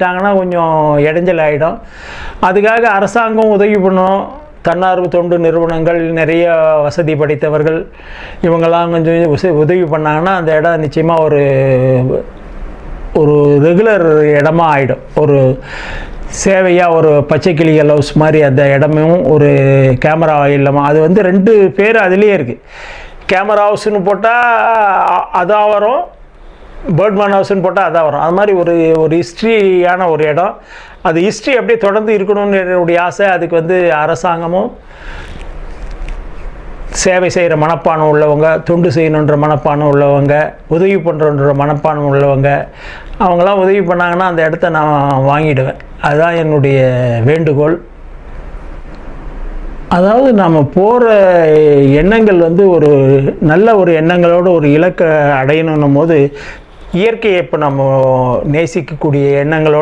ட்டாங்கன்னா கொஞ்சம் இடைஞ்சல் ஆகிடும். அதுக்காக அரசாங்கம் உதவி பண்ணும். தன்னார்வ தொண்டு நிறுவனங்கள், நிறைய வசதி படைத்தவர்கள் இவங்கெல்லாம் கொஞ்சம் உதவி பண்ணாங்கன்னா அந்த இடம் நிச்சயமாக ஒரு ரெகுலர் இடமா ஆகிடும். ஒரு சேவையாக ஒரு பச்சை கிளிகள் ஹவுஸ் மாதிரி அந்த இடமும் ஒரு கேமரா இல்லாமல் அது 2 பேர் அதுலேயே இருக்குது. கேமரா ஹவுஸ்னு போட்டால் அதான் வரும், பேர்ட்மேன் ஹவுஸ்ன்னு போட்டால் அதான் வரும். அது மாதிரி ஒரு ஹிஸ்ட்ரியான ஒரு இடம். அது ஹிஸ்ட்ரி அப்படியே தொடர்ந்து இருக்கணும்னு என்னுடைய ஆசை. அதுக்கு அரசாங்கமும் சேவை செய்கிற மனப்பானம் உள்ளவங்க, தொண்டு செய்யணுன்ற மனப்பானம் உள்ளவங்க, உதவி பண்ணுறன்ற மனப்பானம் உள்ளவங்க, அவங்களாம் உதவி பண்ணாங்கன்னா அந்த இடத்த நான் வாங்கிடுவேன். அதுதான் என்னுடைய வேண்டுகோள். அதாவது நாம் போகிற எண்ணங்கள் ஒரு நல்ல ஒரு எண்ணங்களோடு ஒரு இலக்கை அடையணுன்னும் போது இயற்கையை இப்போ நம்ம நேசிக்கக்கூடிய எண்ணங்களோடு